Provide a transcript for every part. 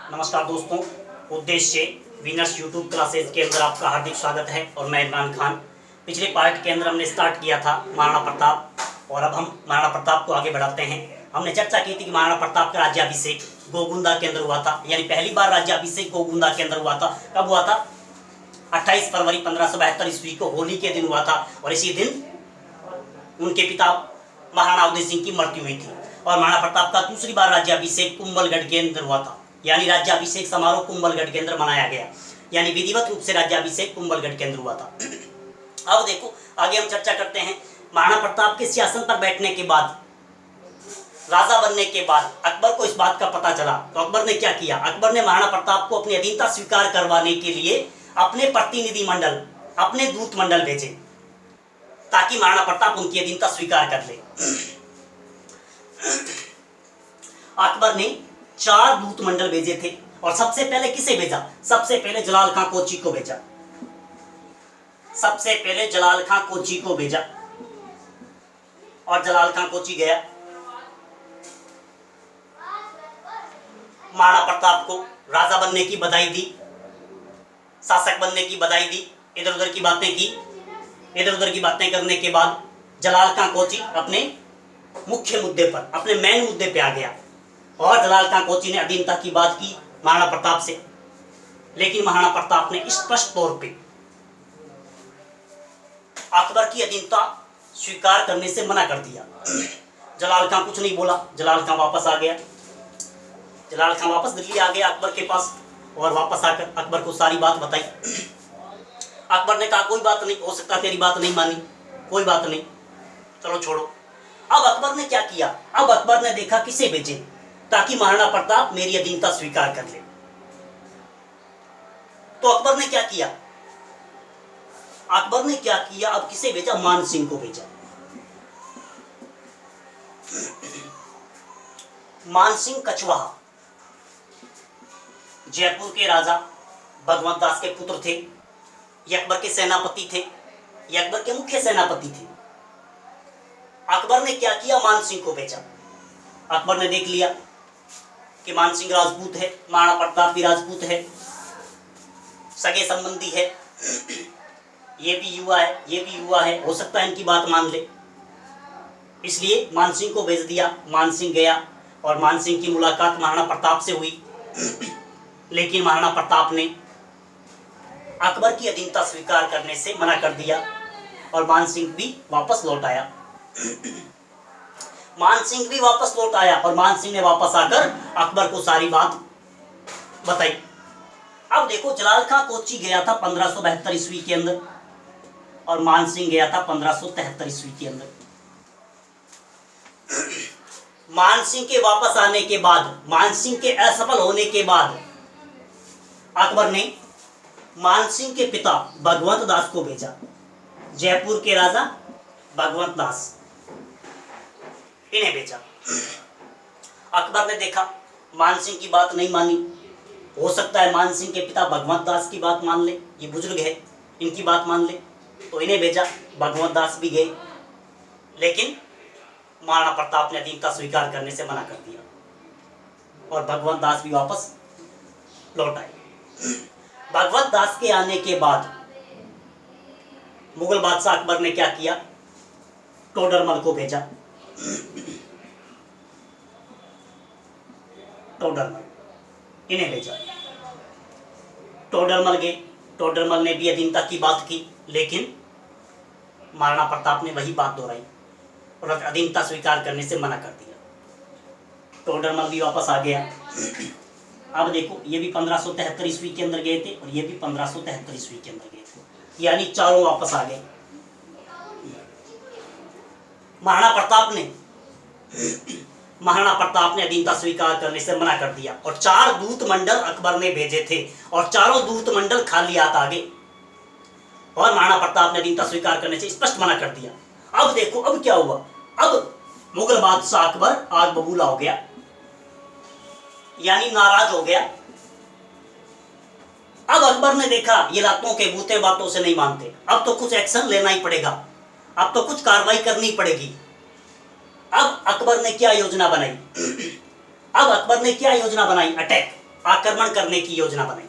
नमस्कार दोस्तों, उद्देश्य विनर्स यूट्यूब क्लासेस के अंदर आपका हार्दिक स्वागत है और मैं इमरान खान। पिछले पार्ट के अंदर हमने स्टार्ट किया था महाराणा प्रताप और अब हम महाराणा प्रताप को आगे बढ़ाते हैं। हमने चर्चा की थी कि महाराणा प्रताप का राज्याभिषेक गोगुंदा के अंदर हुआ था, यानी पहली बार राज्याभिषेक गोगुंदा के अंदर हुआ था। कब हुआ था? 28 फरवरी 1572 ईस्वी को होली के दिन हुआ था और इसी दिन उनके पिता महाराणा उदय सिंह की मृत्यु हुई थी। और महाराणा प्रताप का दूसरी बार राज्याभिषेक कुंभलगढ़ के अंदर हुआ था, यानी राज्याभिषेक समारोह कुंभलगढ़ के अंदर मनाया गया, यानी विधिवत रूप से राज्याभिषेक कुंभलगढ़ के अंदर हुआ था। अब देखो आगे हम चर्चा करते हैं। महाराणा प्रताप के सिंहासन पर बैठने के बाद, राजा बनने के बाद अकबर को इस बात का पता चला, तो अकबर ने क्या किया? अकबर ने महाराणा प्रताप को अपनी अधीनता स्वीकार करवाने के लिए अपने प्रतिनिधि मंडल, अपने दूत मंडल भेजे ताकि महाराणा प्रताप उनकी अधीनता स्वीकार कर ले। अकबर ने 4 दूत मंडल भेजे थे और सबसे पहले किसे भेजा? सबसे पहले जलाल खां कोची को भेजा। सबसे पहले जलाल खां कोची को भेजा और जलाल खां कोची गया। महाराणा प्रताप को राजा बनने की बधाई दी, शासक बनने की बधाई दी, इधर उधर की बातें की। इधर उधर की बातें करने के बाद जलाल खां कोची अपने मुख्य मुद्दे पर, अपने मेन मुद्दे पे आ गया और जलाल खां कोची ने अधीनता की बात की महाराणा प्रताप से, लेकिन महाराणा प्रताप ने स्पष्ट तौर पे अकबर की अधीनता स्वीकार करने से मना कर दिया। जलाल खां कुछ नहीं बोला, जलाल खां वापस आ गया। जलाल खां वापस दिल्ली आ गया अकबर के पास और वापस आकर अकबर को सारी बात बताई। अकबर ने कहा कोई बात नहीं, हो सकता तेरी बात नहीं मानी, कोई बात नहीं, चलो छोड़ो। अब अकबर ने क्या किया? अब अकबर ने देखा किसे भेजे ताकि महाराणा प्रताप मेरी अधीनता स्वीकार कर ले। तो अकबर ने क्या किया? अकबर ने क्या किया? अब किसे भेजा? मान सिंह को भेजा। मान सिंह कछवाहा जयपुर के राजा भगवंत दास के पुत्र थे। ये अकबर के सेनापति थे, ये अकबर के मुख्य सेनापति थे। अकबर ने क्या किया? मान सिंह को भेजा। अकबर ने देख लिया कि मान सिंह राजपूत है, महाराणा प्रताप भी राजपूत है, सगे संबंधी है, ये भी युवा है, ये भी युवा है, हो सकता है इनकी बात मान ले। इसलिए मान सिंह को भेज दिया। मान सिंह गया और मान सिंह की मुलाकात महाराणा प्रताप से हुई, लेकिन महाराणा प्रताप ने अकबर की अधीनता स्वीकार करने से मना कर दिया और मान सिंह भी वापस लौट आया। मान सिंह भी वापस लौट आया और मान सिंह ने वापस आकर अकबर को सारी बात बताई। अब देखो, जलाल खां कोची गया था 1572 ईस्वी के अंदर और मान सिंह गया था 1573 ईस्वी के अंदर। मान सिंह के वापस आने के बाद, मान सिंह के असफल होने के बाद अकबर ने मान सिंह के पिता भगवंत दास को भेजा। जयपुर के राजा भगवंत दास, इन्हें भेजा। अकबर ने देखा मान सिंह की बात नहीं मानी, हो सकता है मान सिंह के पिता भगवंत दास की बात मान ले, ये बुजुर्ग है, इनकी बात मान ले, तो इन्हें भेजा। भगवंत दास भी गए, लेकिन महाराणा प्रताप ने अधीनता स्वीकार करने से मना कर दिया और भगवंत दास भी वापस लौट आए। भगवंत दास के आने के बाद मुगल बादशाह अकबर ने क्या किया? टोडरमल को भेजा। टोडरमल, इन्हें भेजा। टोडरमल गए, टोडरमल ने भी अधीनता की बात की, लेकिन महाराणा प्रताप ने वही बात दोहराई और अधीनता स्वीकार करने से मना कर दिया। टोडरमल भी वापस आ गया। अब देखो, ये भी 1573 ईस्वी के अंदर गए थे और ये भी 1573 ईस्वी के अंदर गए थे, यानी चारों वापस आ गए। महाराणा प्रताप ने अधीनता स्वीकार करने से मना कर दिया और 4 दूत मंडल अकबर ने भेजे थे और चारों दूत मंडल खाली हाथ आ गए और महाराणा प्रताप ने अधीनता स्वीकार करने से स्पष्ट मना कर दिया। अब देखो, अब क्या हुआ? अब मुगल बादशाह अकबर आग बबूला हो गया, यानी नाराज हो गया। अब अकबर ने देखा ये लातों के बूते बातों से नहीं मानते, अब तो कुछ एक्शन लेना ही पड़ेगा, अब तो कुछ कार्रवाई करनी पड़ेगी। अब अकबर ने क्या योजना बनाई? अब अकबर ने क्या योजना बनाई? अटैक। आक्रमण करने की योजना बनाई।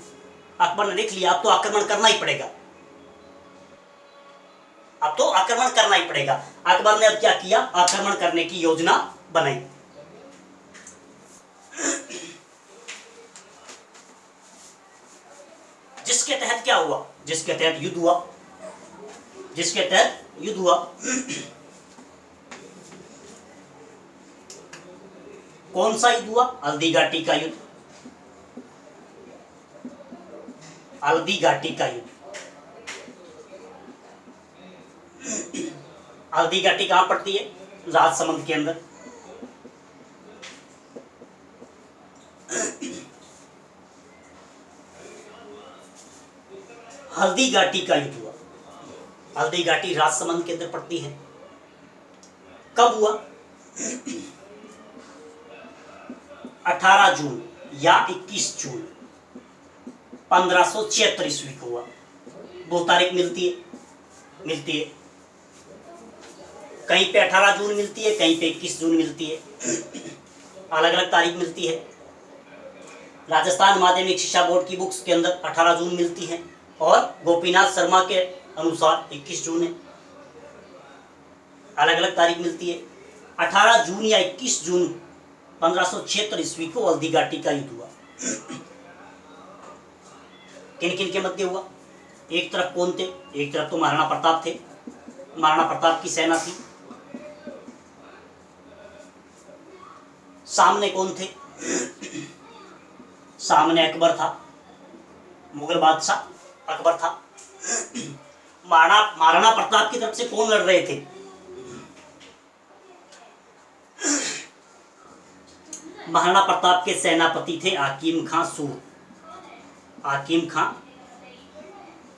अकबर ने देख लिया अब तो आक्रमण करना ही पड़ेगा, अब तो आक्रमण करना ही पड़ेगा। अकबर ने अब क्या किया, आक्रमण करने की योजना बनाई। जिसके तहत क्या हुआ, जिसके तहत युद्ध हुआ, जिसके तहत युद्ध हुआ। कौन सा युद्ध हुआ, हल्दी घाटी का युद्ध, हल्दी घाटी का युद्ध। हल्दी घाटी कहां पड़ती है, राजसमंद के अंदर। हल्दी घाटी का युद्ध हुआ, हल्दी घाटी राजसमंद के अंदर पड़ती है। कब हुआ, 18 जून या 21 जून 1576 ईस्वी को हुआ। दो तारीख मिलती है, कहीं पे 18 जून मिलती है, कहीं पे 21 जून मिलती है, अलग अलग तारीख मिलती है। राजस्थान माध्यमिक शिक्षा बोर्ड की बुक्स के अंदर 18 जून मिलती है और गोपीनाथ शर्मा के अनुसार 21 जून है, अलग अलग तारीख मिलती है। 18 जून या 21 जून 1576 ईस्वी को हल्दी घाटी का युद्ध हुआ। किन किन के मध्य हुआ, एक तरफ कौन थे, एक तरफ तो महाराणा प्रताप थे, महाराणा प्रताप की सेना थी। सामने कौन थे, सामने अकबर था, मुगल बादशाह अकबर था। महाराणा प्रताप की तरफ से कौन लड़ रहे थे, महाराणा प्रताप के सेनापति थे हाकिम खां सूर, हाकिम खां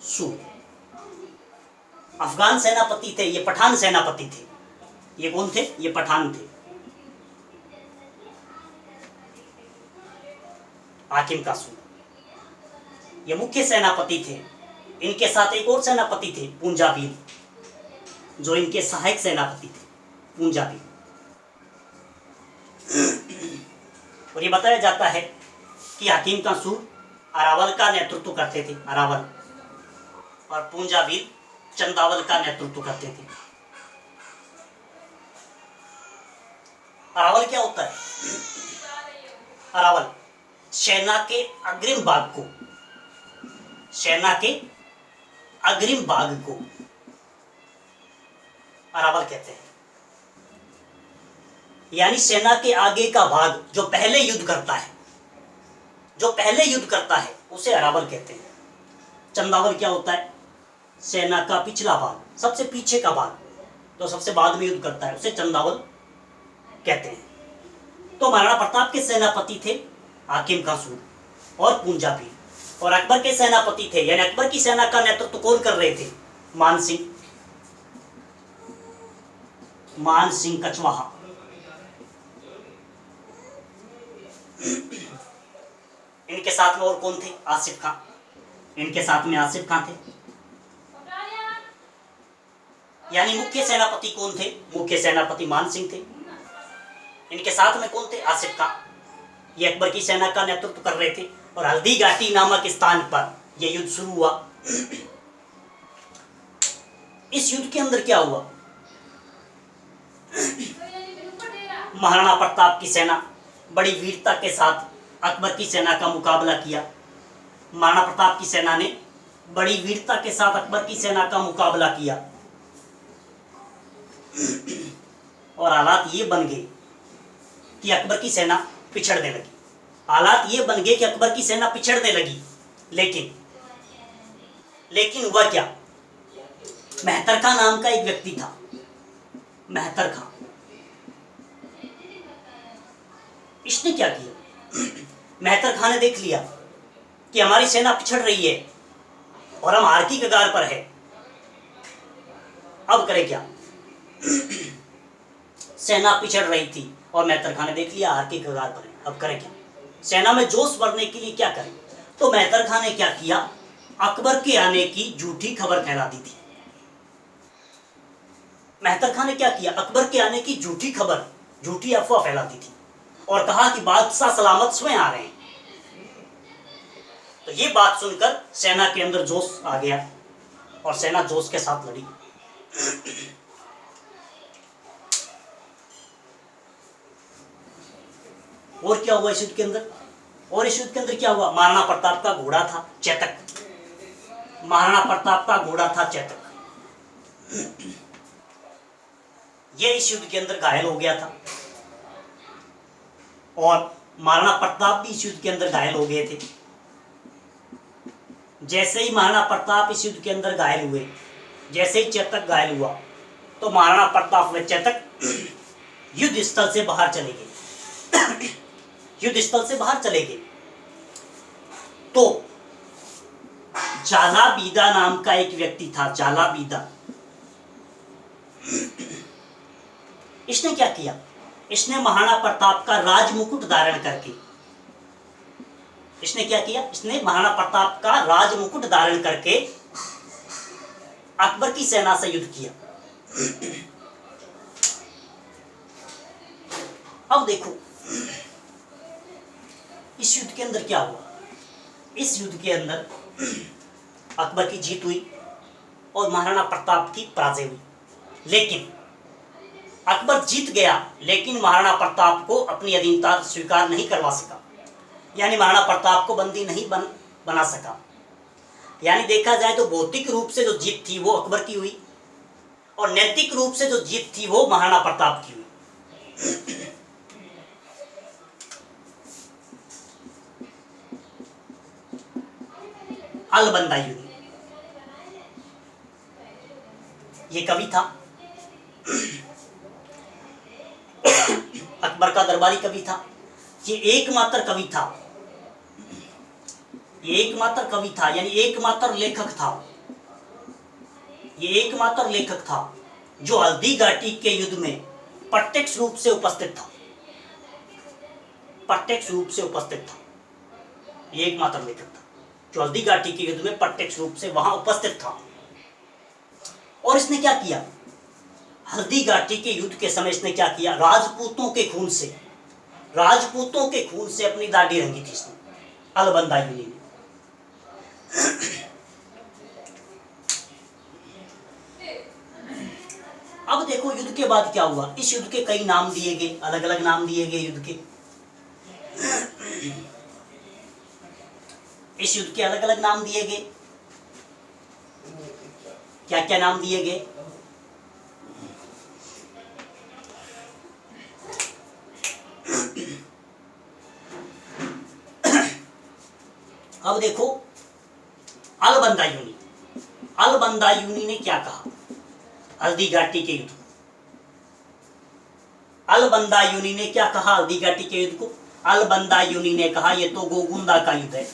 सूर। अफगान सेनापति थे, ये पठान सेनापति थे। ये कौन थे, ये पठान थे, हाकिम खां सूर ये मुख्य सेनापति थे। इनके साथ एक और सेनापति थे पूंजाबी, जो इनके सहायक सेनापति थे पूंजाबी। और ये बताया जाता है कि हाकिम खां सूर अरावल का नेतृत्व करते थे, अरावल, और पूंजाबी चंदावल का नेतृत्व करते थे। अरावल क्या होता है, अरावल सेना के अग्रिम भाग को, सेना के अग्रिम भाग को अरावल कहते हैं। यानी सेना के आगे का भाग जो पहले युद्ध करता है, जो पहले युद्ध करता है उसे अरावल कहते हैं। चंदावल क्या होता है, सेना का पिछला भाग, सबसे पीछे का भाग, तो सबसे बाद में युद्ध करता है, उसे चंदावल कहते हैं। तो महाराणा प्रताप के सेनापति थे हाकिम खां सूर और पूंजाबी, और अकबर के सेनापति थे, यानी अकबर की सेना का नेतृत्व कौन कर रहे थे, मान सिंह कछवाहा। इनके साथ में और कौन थे, आसिफ खां, इनके साथ में आसिफ खां थे। यानी मुख्य सेनापति कौन थे, मुख्य सेनापति मान सिंह थे। इनके साथ में कौन थे, आसिफ खां, ये अकबर की सेना का नेतृत्व कर रहे थे। और हल्दी घाटी नामक स्थान पर यह युद्ध शुरू हुआ। इस युद्ध के अंदर क्या हुआ, महाराणा प्रताप की सेना बड़ी वीरता के साथ अकबर की सेना का मुकाबला किया। महाराणा प्रताप की सेना ने बड़ी वीरता के साथ अकबर की सेना का मुकाबला किया, और हालात ये बन गए कि अकबर की सेना पिछड़ने लगी। हालात ये बन गए कि अकबर की सेना पिछड़ने लगी। लेकिन हुआ क्या, मेहतर खां नाम का एक व्यक्ति था, मेहतर खां। इसने क्या किया, मेहतर खां ने देख लिया कि हमारी सेना पिछड़ रही है और हम हार की कगार पर है, अब करें क्या। सेना पिछड़ रही थी और मेहतर खां ने देख लिया हार की कगार पर है, अब करें क्या। सेना में जोश भरने के लिए क्या करें, तो मेहतर खां ने क्या किया, अकबर के आने की झूठी खबर फैला दी थी। मेहतर खां ने क्या किया, अकबर के आने की झूठी खबर, झूठी अफवाह फैला दी थी और कहा कि बादशाह सलामत स्वयं आ रहे हैं। तो ये बात सुनकर सेना के अंदर जोश आ गया और सेना जोश के साथ लड़ी। और क्या हुआ इस युद्ध के अंदर? और इस युद्ध के अंदर क्या हुआ? महाराणा प्रताप का घोड़ा था चेतक, महाराणा प्रताप का घोड़ा था चेतक, ये इस युद्ध के अंदर घायल हो गया था और महाराणा प्रताप भी इस युद्ध के अंदर घायल हो गए थे। जैसे ही महाराणा प्रताप इस युद्ध के अंदर घायल हुए, जैसे ही चेतक घायल हुआ, तो महाराणा प्रताप व चेतक युद्ध स्थल से बाहर चले गए। युद्ध स्थल से बाहर चले गए तो जालाबीदा नाम का एक व्यक्ति था, जालाबीदा। इसने क्या किया? इसने महाराणा प्रताप का राजमुकुट धारण करके, इसने क्या किया? इसने महाराणा प्रताप का राजमुकुट धारण करके अकबर की सेना से युद्ध किया। अब देखो इस युद्ध के अंदर क्या हुआ? इस युद्ध के अंदर अकबर की जीत हुई और महाराणा प्रताप की पराजय हुई। लेकिन अकबर जीत गया, लेकिन महाराणा प्रताप को अपनी अधीनता स्वीकार नहीं करवा सका, यानी महाराणा प्रताप को बंदी नहीं बना सका। यानी देखा जाए तो भौतिक रूप से जो जीत थी वो अकबर की हुई और नैतिक रूप से जो जीत थी वो महाराणा प्रताप की हुई। अलबंदायूनी ये कवि था, अकबर का दरबारी कवि था। ये एकमात्र कवि था, ये एकमात्र कवि था, यानी एकमात्र लेखक था। ये एकमात्र लेखक था जो हल्दी घाटी के युद्ध में प्रत्यक्ष रूप से उपस्थित था, प्रत्यक्ष रूप से उपस्थित था। ये एकमात्र लेखक था जो हल्दी घाटी के युद्ध में प्रत्यक्ष रूप से वहां उपस्थित था। और इसने क्या किया? हल्दी घाटी के युद्ध के समय इसने क्या किया? राजपूतों के खून से, राजपूतों के खून से अपनी दाढ़ी रंगी थी इसने, अलबंदायूनी ने। अब देखो युद्ध के बाद क्या हुआ? इस युद्ध के कई नाम दिए गए, अलग अलग नाम दिए गए युद्ध के। इस युद्ध के अलग अलग नाम दिए गए। क्या क्या नाम दिए गए? अब देखो अलबंदायूनी, अलबंदायूनी ने क्या कहा हल्दी घाटी के युद्ध? अलबंदायूनी ने क्या कहा हल्दी घाटी के युद्ध को? अलबंदायूनी ने कहा ये तो गोगुंदा का युद्ध है,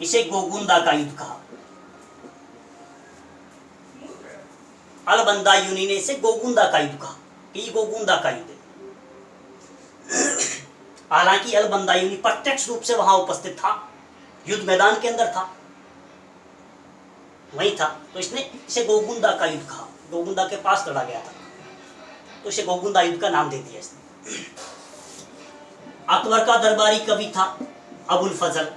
इसे गोगुंदा का युद्ध कहा। अलबंदायूनी ने इसे गोगुंदा का युद्ध कहा कि ये गोगुंदा का युद्ध है। हालांकि अलबंदायूनी प्रत्यक्ष रूप से वहां उपस्थित था, युद्ध मैदान के अंदर था, वही था, तो इसने इसे गोगुंदा का युद्ध कहा। गोगुंदा के पास लड़ा गया था तो इसे गोगुंदा युद्ध का नाम दे दिया इसने। अकबर का दरबारी कवि था अबुल फजल।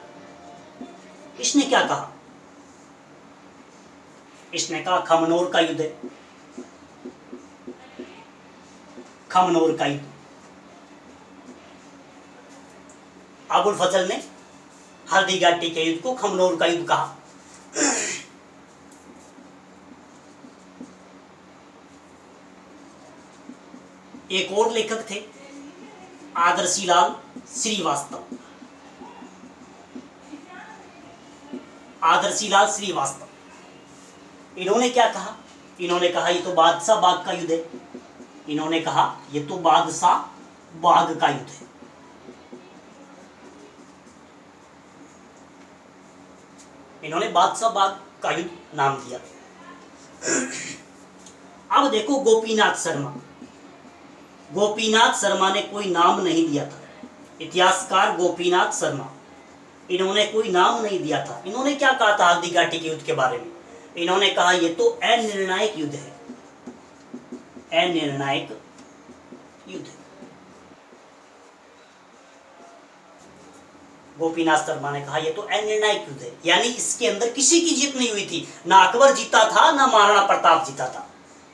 इसने क्या कहा? इसने कहा खमनोर का युद्ध है, खमनोर का युद्ध। अबुल फजल ने हल्दी घाटी के युद्ध को खमनोर का युद्ध कहा। एक और लेखक थे आदर्शीलाल श्रीवास्तव। आदर्शीलाल श्रीवास्तव, इन्होंने क्या कहा? इन्होंने कहा ये तो बादशाह बाग का युद्ध है। इन्होंने कहा ये तो बादशाह बाग का युद्ध है। इन्होंने बादशाह बाग का युद्ध नाम दिया। अब देखो गोपीनाथ शर्मा, गोपीनाथ शर्मा ने कोई नाम नहीं दिया था। इतिहासकार गोपीनाथ शर्मा, इन्होंने कोई नाम नहीं दिया था। इन्होंने क्या कहा था हल्दी घाटी के युद्ध के बारे में? इन्होंने कहा यह तो अनिर्णायक युद्ध है, अनिर्णायक युद्ध। गोपीनाथ शर्मा ने कहा यह तो अनिर्णायक युद्ध है, यानी इसके अंदर किसी की जीत नहीं हुई थी, ना अकबर जीता था ना महाराणा प्रताप जीता था,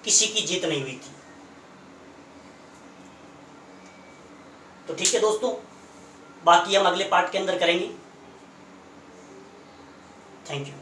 किसी की जीत नहीं हुई थी। तो ठीक है दोस्तों, बाकी हम अगले पार्ट के अंदर करेंगे। Thank you.